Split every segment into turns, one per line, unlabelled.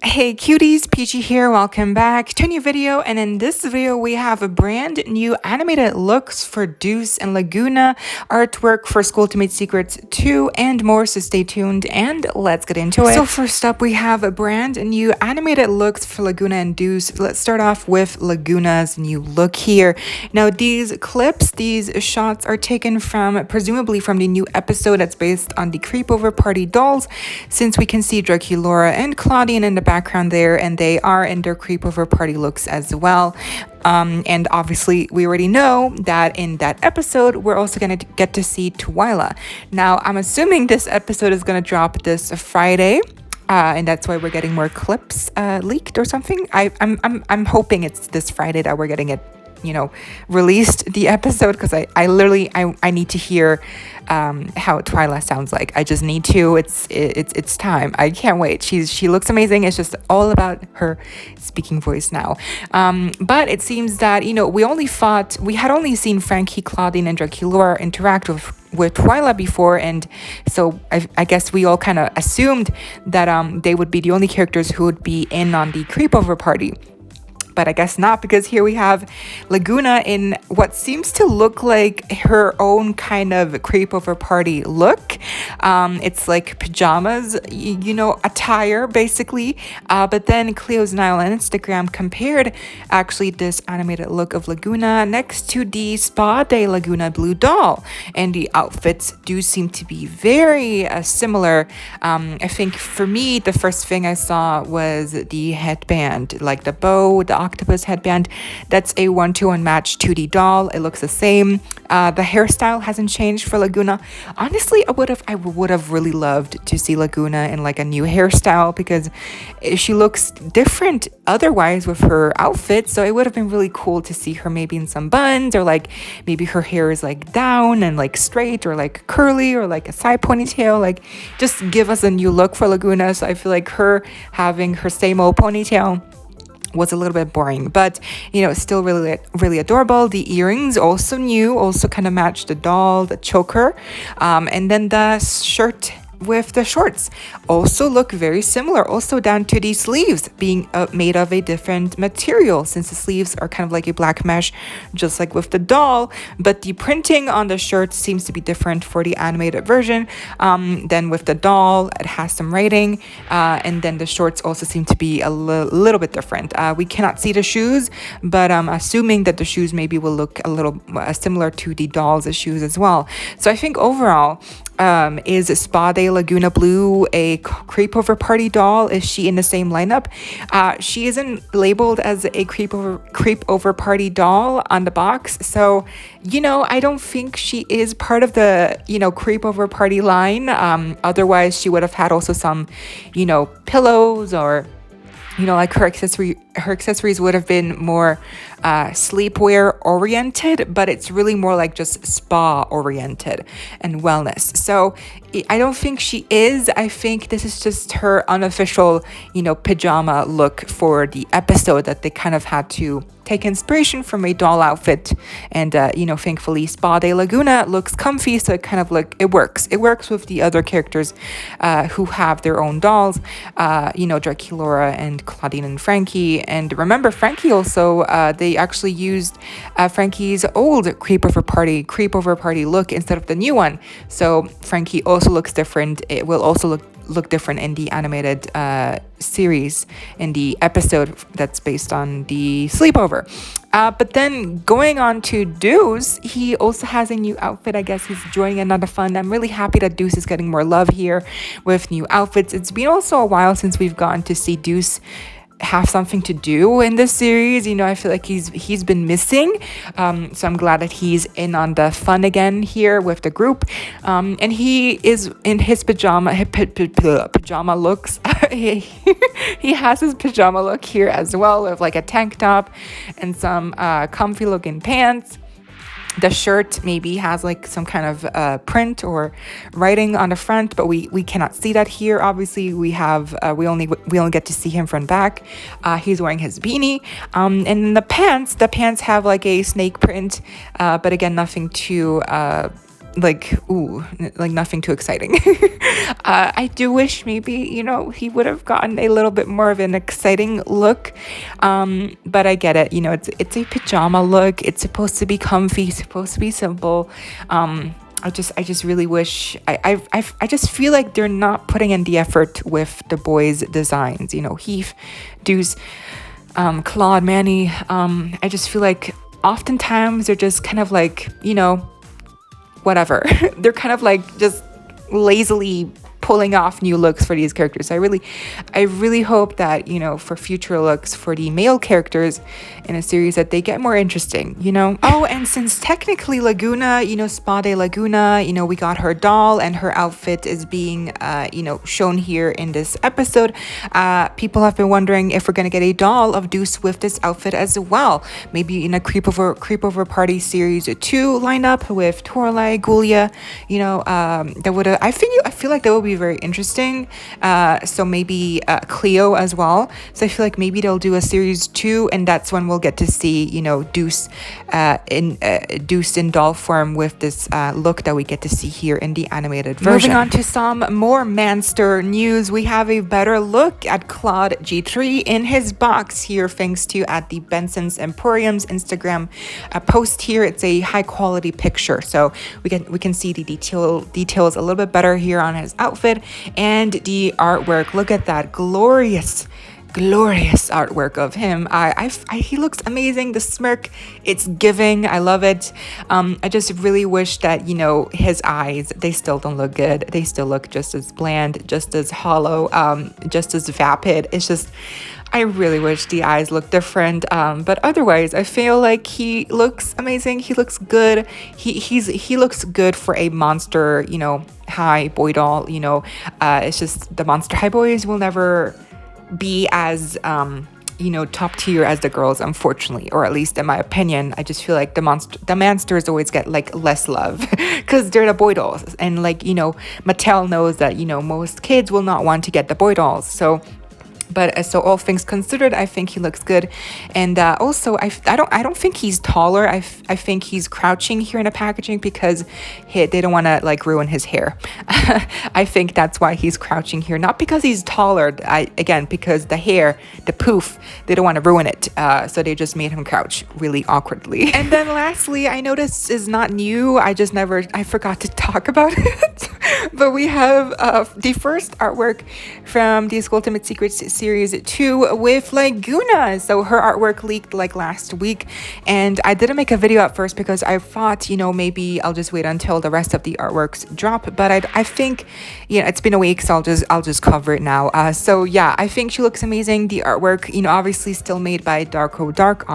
Hey cuties, PeachY here, welcome back to a new video, and in this video we have a brand new animated looks for Deuce and Laguna, artwork for Skulltimate Secrets 2 and more, so stay tuned and let's get into it. So first up we have a brand new animated looks for Laguna and Deuce. Let's start off with Laguna's new look here. Now these clips, these shots are taken from, presumably from the new episode that's based on the Creepover party dolls, since we can see Jey Hologram and Claude in the background there, and they are in their Creepover party looks as well. And obviously we already know that in that episode we're also going to get to see Twyla. Now I'm assuming this episode is going to drop this Friday. And that's why we're getting more clips leaked or something. I'm hoping it's this Friday that we're getting it, released, the episode, because I literally need to hear how Twyla sounds like. I just need to. It's time. I can't wait. She looks amazing. It's just all about her speaking voice now. But it seems that we had only seen Frankie, Claudine, and Jey Hologram interact with Twyla before, and so I guess we all kind of assumed that they would be the only characters who would be in on the Creepover party. But I guess not, because here we have Laguna in what seems to look like her own kind of Creepover party look. It's like pajamas, attire basically. But then Cleo's Nile on Instagram compared actually this animated look of Laguna next to the Spa Day Laguna blue doll. And the outfits do seem to be very similar. I think for me, the first thing I saw was the headband, like the bow, the octopus headband. That's a 1-to-1 match 2D doll. It looks the same. The hairstyle hasn't changed for Laguna. Honestly, I would have really loved to see Laguna in like a new hairstyle, because she looks different otherwise with her outfit. So it would have been really cool to see her maybe in some buns, or like maybe her hair is like down and like straight, or like curly, or like a side ponytail. Like just give us a new look for Laguna. So I feel like her having her same old ponytail was a little bit boring, but still really adorable. The earrings also new, also kind of match the doll, the choker, and then the shirt with the shorts also look very similar, also down to the sleeves being made of a different material, since the sleeves are kind of like a black mesh, just like with the doll, but the printing on the shirt seems to be different for the animated version than with the doll. It has some writing, and then the shorts also seem to be a little bit different. We cannot see the shoes, but I'm assuming that the shoes maybe will look a little similar to the doll's shoes as well. So I think overall, is Spa Day Laguna Blue a Creepover party doll? Is she in the same lineup? She isn't labeled as a Creepover party doll on the box, so I don't think she is part of the Creepover party line. Otherwise she would have had also some pillows, or like her accessories would have been more sleepwear oriented, but it's really more like just spa oriented and wellness. So I don't think she is. I think this is just her unofficial pajama look for the episode, that they kind of had to take inspiration from a doll outfit, and thankfully Spa Day Laguna looks comfy, so it works with the other characters who have their own dolls, Jey Hologram and Claudine and Frankie. And remember, Frankie also they actually used Frankie's old Creepover party look instead of the new one, so Frankie also looks different. It will also look different in the animated series, in the episode that's based on the sleepover. But then going on to Deuce, he also has a new outfit. I guess he's enjoying another fun. I'm really happy that Deuce is getting more love here with new outfits. It's been also a while since we've gotten to see Deuce have something to do in this series. I feel like he's been missing, so I'm glad that he's in on the fun again here with the group, and he is in his pajama looks. He has his pajama look here as well, with like a tank top and some comfy looking pants. The shirt maybe has like some kind of print or writing on the front, but we cannot see that here. Obviously, we only get to see him front back. He's wearing his beanie, and the pants have like a snake print, but again, nothing too like, ooh, like nothing too exciting. I do wish maybe, you know, he would have gotten a little bit more of an exciting look. But I get it, you know, it's a pajama look. It's supposed to be comfy, supposed to be simple. I just really wish I just feel like they're not putting in the effort with the boys' designs. You know, Heath, Deuce, Claude, Manny. I just feel like oftentimes they're just kind of like, you know, whatever. They're kind of like just lazily pulling off new looks for these characters. I really hope that, you know, for future looks for the male characters in a series that they get more interesting, you know. Oh, and since technically Laguna, you know, Spa de Laguna, you know, we got her doll and her outfit is being, you know, shown here in this episode. People have been wondering if we're going to get a doll of Deuce with this outfit as well. Maybe in a Creepover Party Series 2 lineup with Toralei, Gulia, you know, that would I feel like that would be very interesting. So maybe Cleo as well. So I feel like maybe they'll do a series 2, and that's when we'll get to see, you know, Deuce in doll form with this look that we get to see here in the animated version. Moving on to some more Manster news, we have a better look at Claude G3 in his box here, thanks to at the Benson's Emporium's Instagram post here. It's a high quality picture, so we can see the details a little bit better here on his outfit and the artwork. Look at that glorious artwork of him. He looks amazing. The smirk, it's giving. I love it. I just really wish that, you know, his eyes, they still don't look good. They still look just as bland, just as hollow, just as vapid. It's just, I really wish the eyes looked different, but otherwise I feel like he looks amazing. He looks good. He looks good for a Monster, you know, High boy doll. You know, it's just the Monster High boys will never be as you know, top tier as the girls, unfortunately, or at least in my opinion. I just feel like the Mansters always get like less love because they're the boy dolls, and like, you know, Mattel knows that, you know, most kids will not want to get the boy dolls. So all things considered, I think he looks good. And also I don't think he's taller. I think he's crouching here in the packaging because they don't want to like ruin his hair. I think that's why he's crouching here, not because he's taller. Again, because the hair, the poof, they don't want to ruin it, so they just made him crouch really awkwardly. And then lastly, I know this is not new, I forgot to talk about it. But we have the first artwork from the Skulltimate Secrets Series 2 with Laguna. So her artwork leaked like last week, and I didn't make a video at first because I thought, you know, maybe I'll just wait until the rest of the artworks drop. But I think, you know, it's been a week, so I'll just cover it now. So yeah, I think she looks amazing. The artwork, you know, obviously still made by Dark on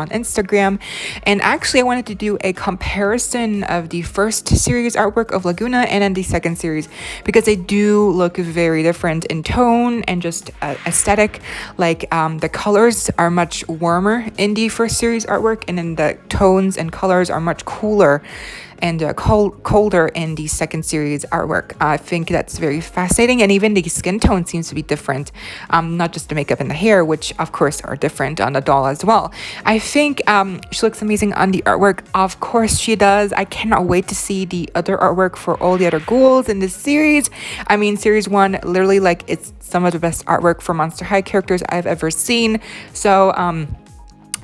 Instagram. And actually, I wanted to do a comparison of the first series artwork of Laguna and then the second series, because they do look very different in tone and just aesthetic. Like the colors are much warmer in the first series artwork, and then the tones and colors are much cooler and colder in the second series artwork. I think that's very fascinating, and even the skin tone seems to be different, not just the makeup and the hair, which of course are different on the doll as well. I think she looks amazing on the artwork. Of course she does. I cannot wait to see the other artwork for all the other ghouls in this series. I mean, series 1, literally, like, it's some of the best artwork for Monster High characters I've ever seen. So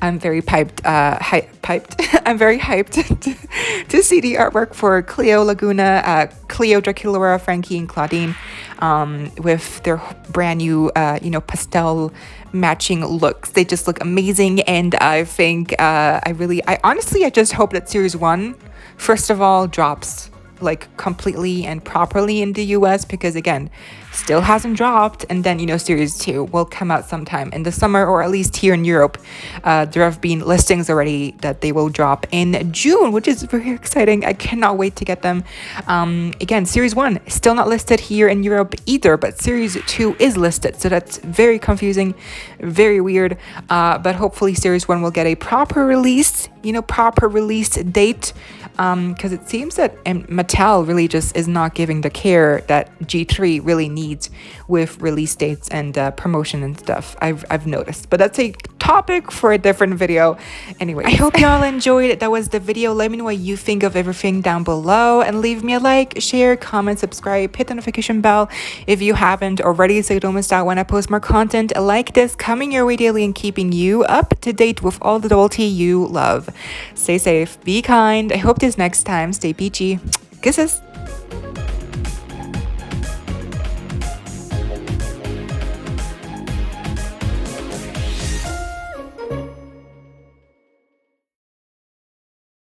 I'm very I'm very hyped to see the artwork for Cleo, Laguna, Cleo, Dracula, Frankie, and Claudine, with their brand new, you know, pastel matching looks. They just look amazing, and I think I honestly just hope that series 1, first of all, drops like completely and properly in the US, because again, still hasn't dropped. And then, you know, series 2 will come out sometime in the summer, or at least here in Europe. There have been listings already that they will drop in June, which is very exciting. I cannot wait to get them. Again, series 1 is still not listed here in Europe either, but series 2 is listed, so that's very confusing, very weird. But hopefully series 1 will get a proper release, you know, proper release date, because it seems that Mattel really just is not giving the care that G3 really needs coincide with release dates and promotion and stuff. I've noticed, but that's a topic for a different video. Anyway, I hope y'all enjoyed it. That was the video. Let me know what you think of everything down below, and leave me a like, share, comment, subscribe, hit the notification bell if you haven't already, so you don't miss out when I post more content like this coming your way daily and keeping you up to date with all the double tea you love. Stay safe, be kind. I hope this next time. Stay peachy. Kisses.